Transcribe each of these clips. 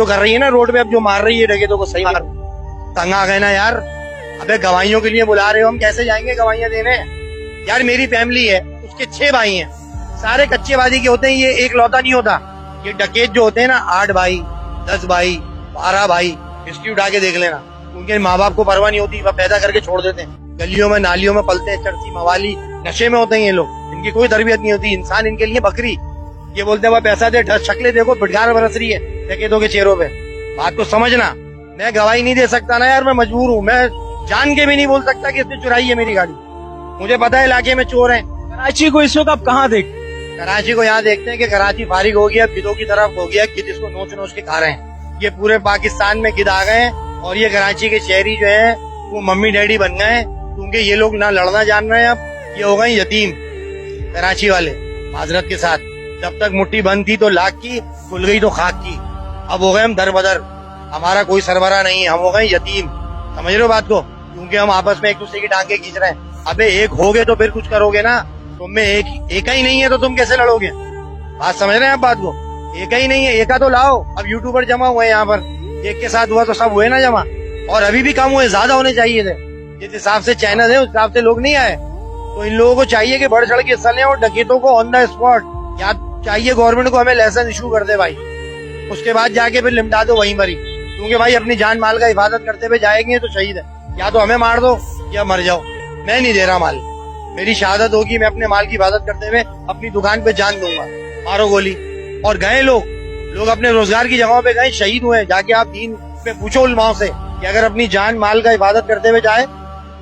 तो कर रही है ना रोड पे, अब जो मार रही है डकैतों को सही मार। तंग आ गए ना यार। अबे गवाहियों के लिए बुला रहे हो, हम कैसे जाएंगे गवाहियां देने? यार मेरी फैमिली है, उसके 6 भाई हैं, सारे कच्चेबाजी के होते हैं, ये एक लौता नहीं होता। ये डकैत जो होते हैं ना 8 भाई 10 भाई 12 भाई, हिस्ट्री उठा के देख लेना। उनके माँ बाप को परवाह नहीं होती, वह पैदा करके छोड़ देते हैं, गलियों में नालियों में पलते हैं, चरसी मवाली नशे में होते हैं ये लोग, इनकी कोई तरबियत नहीं होती। इंसान इनके लिए बकरी। ये बोलते हैं वह पैसा दे, शक्लें देखो फिटकार बरस रही है डकैतों के चेहरों पे। बात को समझना। मैं गवाही नहीं दे सकता ना यार, मैं मजबूर हूँ। मैं जान के भी नहीं बोल सकता कि इसने चुराई है मेरी गाड़ी। मुझे पता है इलाके में चोर हैं। कराची को इस वक्त आप कहाँ देख? कराची को यहाँ देखते हैं कि कराची फारिग हो गया, गिदों की तरफ हो गया, गिद्ध इसको नोच नोच के खा रहे हैं। ये पूरे पाकिस्तान में गिद्ध आ गए हैं और ये कराची के शहरी जो है वो मम्मी डैडी बन गए हैं, क्योंकि ये लोग ना लड़ना जान रहे हैं। अब ये हो गए यतीम कराची वाले, माजरत के साथ। जब तक मुट्ठी बंद थी तो लाख की, खुल गई तो खाक की। अब हो गए हम दर बदर, हमारा कोई सरबरा नहीं है, हम हो गए यतीम। समझ रहे हो बात को? क्योंकि हम आपस में एक दूसरे की टांगे खींच रहे हैं। अबे एक होगे तो फिर कुछ करोगे ना। तुम में एक ही नहीं है तो तुम कैसे लड़ोगे? बात समझ रहे हैं आप बात को? एक ही नहीं है, एका तो लाओ। अब यूट्यूबर जमा हुए यहाँ पर, एक के साथ हुआ तो सब हुए ना जमा। और अभी भी कम हुए, ज्यादा होने चाहिए थे। जिस हिसाब से चैनल है उस हिसाब से लोग नहीं आए। तो इन लोगों को चाहिए कि बढ़ चढ़ के हिस्सा लें और डकैतों को ऑन द स्पॉट। या चाहिए गवर्नमेंट को हमें लाइसेंस इशू कर दे भाई, उसके बाद जाके फिर लिमटा दो वहीं पर ही। क्योंकि भाई अपनी जान माल का हिफाजत करते हुए जाएंगे तो शहीद है। या तो हमें मार दो या मर जाओ। मैं नहीं दे रहा माल, मेरी शहादत होगी, मैं अपने माल की हिफाजत करते हुए अपनी दुकान पे जान दूंगा। मारो गोली। और गए लोग अपने रोजगार की जगहों पे गए, शहीद हुए। जाके आप दीन पे पूछो उलमाओं से कि अगर अपनी जान माल का हिफाजत करते हुए जाए,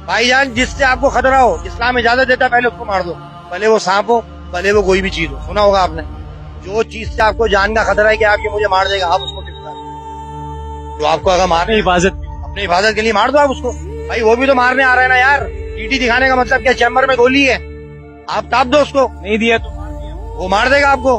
भाईजान जिससे आपको खतरा हो, इस्लाम इजाजत देता है पहले उसको मार दो, भले वो सांप हो भले वो कोई भी चीज हो। सुना होगा आपने, जो चीज से आपको जान का खतरा है कि आप ये मुझे मार देगा, आप उसको टिपका दो। जो आपको अगर मारने अपनी हिफाजत के लिए मार दो आप उसको। भाई वो भी तो मारने आ रहा है ना यार। टीटी दिखाने का मतलब क्या? चैम्बर में गोली है, आप ताप दो उसको। नहीं दिया तो वो मार देगा आपको।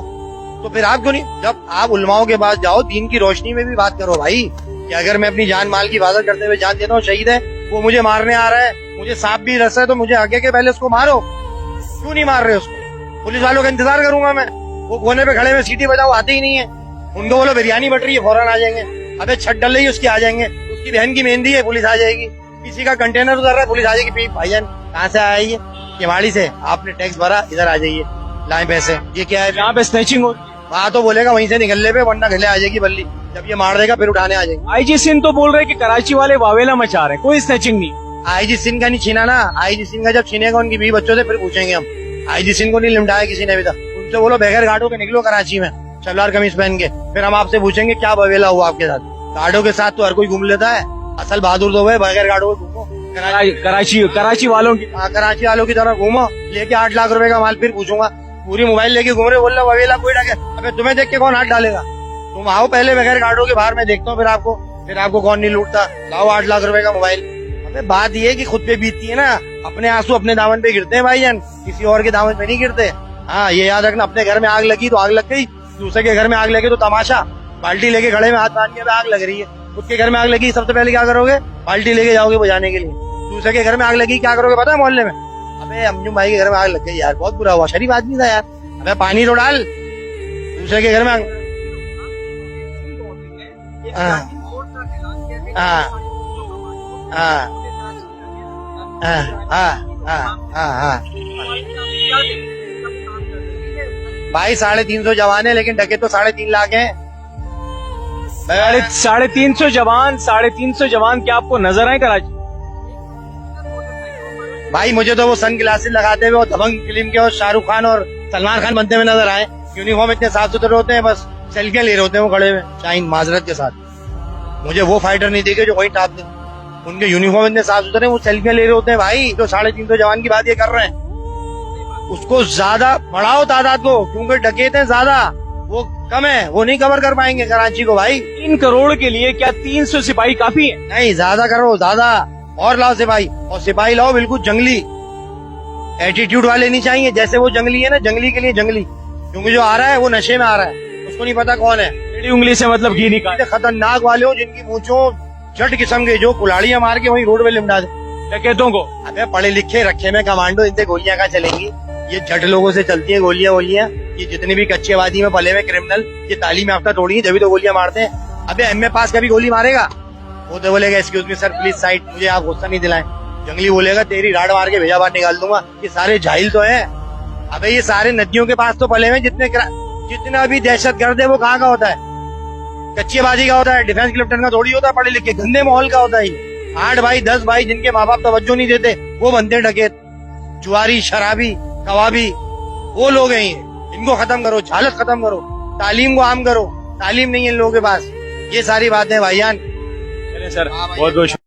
तो फिर आप क्यों नहीं? जब आप उलमाओं के पास जाओ, दीन की रोशनी में भी बात करो भाई, कि अगर मैं अपनी जान माल की हिफाजत करते हुए जान देता हूँ, शहीद है, वो मुझे मारने आ रहा है, मुझे सांप भी रस है, तो मुझे आगे के पहले उसको मारो। क्यों नहीं मार रहे उसको? पुलिस वालों का इंतजार करूंगा मैं। वो कोने पे खड़े में सीटी बजाओ, आते ही नहीं है। उनको बोलो बिरयानी बट रही है, फौरन आ जाएंगे। अबे छत डल रही है उसकी, आ जाएंगे। उसकी बहन की मेहंदी है, पुलिस आ जाएगी। किसी का कंटेनर उतर रहा है, पुलिस आ जाएगी। भाईजान कहाँ से आया ये? केवाड़ी से। आपने टैक्स भरा, इधर आ जाइए, लाए पैसे। ये क्या है? यहाँ पे स्नैचिंग हो। वहाँ तो बोलेगा वहीं से निकलने पे, वरना गले आ जाएगी बल्ली। जब ये मार देगा फिर उठाने आ जाएगी। आईजी सिंह तो बोल रहे कि कराची वाले वावेला मचा रहे, कोई स्नैचिंग नहीं। आईजी सिंह का नहीं छीना ना। आईजी सिंह का जब छीनेगा उनकी 20 बच्चों से, फिर पूछेंगे हम। आईजी सिंह को नहीं लिमटाया किसी ने अभी तक। उनसे बोलो बगैर गार्डों के निकलो कराची में, सलवार कमीज पहन के। फिर हम आपसे पूछेंगे क्या बवेला हुआ आपके साथ। गार्डों के साथ तो हर कोई घूम लेता है, असल बहादुर तो है, बगैर गार्डों के घूमो। कराची वालों की तरह घूमो, लेके 8 लाख रुपए का माल। फिर पूछूंगा पूरी मोबाइल लेके घूम रहे, बोल रहा ववेला कोई डाले। अबे तुम्हें देख के कौन हाथ डालेगा? तुम आओ पहले बगैर गार्डों के बाहर, मैं देखता हूँ फिर आपको कौन नहीं लूटता। लाओ 8 लाख रुपए का मोबाइल। अबे बात ये कि खुद पे बीतती है ना, अपने आंसू अपने दामन पे गिरते हैं भाईजान, किसी और के दामन पे नहीं गिरते। हाँ ये याद रखना, अपने घर में आग लगी तो आग लग गई, दूसरे के घर में आग लगे तो तमाशा। बाल्टी लेके खड़े में हाथ बांध के आग लग रही है, खुद के घर में आग लगी, सबसे पहले क्या करोगे? बाल्टी लेके जाओगे बुझाने के लिए। दूसरे के घर में आग लगी, क्या करोगे पता है? मोहल्ले में, अबे अमजू भाई के घर में आग लग गई यार, बहुत बुरा हुआ, शरीफ आदमी था यार, अबे पानी तो डाल। दूसरे के घर में आग। भाई 350 जवान है, लेकिन डकैत तो 3.5 लाख हैं। 350 जवान क्या आपको नजर आए कराची? भाई मुझे तो वो सन ग्लासेस लगाते हुए दबंग फिल्म के और शाहरुख खान और सलमान खान बनते हुए नजर आए। यूनिफॉर्म इतने साफ सुथरे होते हैं, बस सेल्फियां ले रहे होते हैं वो खड़े हुए शाइन माजरत के साथ। मुझे वो फाइटर नहीं देखे जो वही टाप दे। उनके यूनिफॉर्म इतने साफ सुथरे, वो सेल्फियां ले रहे होते हैं। भाई जो 350 जवान की बात ये कर रहे हैं, उसको ज्यादा बढ़ाओ तादाद को, क्योंकि डकैत हैं ज्यादा, वो कम है, वो नहीं कवर कर पाएंगे कराची को। भाई 3 करोड़ के लिए क्या 300 सिपाही काफी है? नहीं, ज्यादा करो, ज्यादा और लाओ सिपाही। और सिपाही लाओ बिल्कुल जंगली एटीट्यूड वाले नहीं चाहिए, जैसे वो जंगली है ना, जंगली के लिए जंगली। क्योंकि जो आ रहा है वो नशे में आ रहा है, उसको नहीं पता कौन है। टेढ़ी उंगली से मतलब घी निकाल। खतरनाक वाले हो जिनकी मूंछों जट किस्म के, जो कुल्हाड़ियां मार के वहीं रोड पे लिमटा दे डकैतों को। अबे पढ़े लिखे रखे में कमांडो, इनसे गोलियां कहाँ चलेंगी? ये जट लोगों से चलती है गोलियां। ये जितने भी कच्चे आबादी में पले हुए क्रिमिनल, ये तालीम याफ्ता थोड़ी है, जब भी तो गोलियां मारते हैं। अबे एमए पास कभी गोली मारेगा? वो तो बोलेगा excuse me sir please side, मुझे आप गुस्सा नहीं दिलाएं। जंगली बोलेगा तेरी राड मार के भेजा बाहर निकाल दूंगा। ये सारे जाहिल तो हैं। अबे ये सारे नदियों के पास तो पले हुए, जितना भी दहशत गर्द है वो कहाँ का होता है? कच्चीबाजी का होता है, डिफेंस के लेफ्टिनेंट का थोड़ी होता है, पढ़े लिखे गंदे माहौल का होता है ये। 8 भाई 10 भाई जिनके माँ बाप तवज्जो नहीं देते वो बनते डकैत, जुआरी, शराबी, कबाबी, वो लोग हैं ये। इनको खत्म करो, झालत खत्म करो, तालीम को आम करो। तालीम नहीं है इन लोगों के पास। ये सारी बातें भाईजान। चलिए सर, बहुत बहुत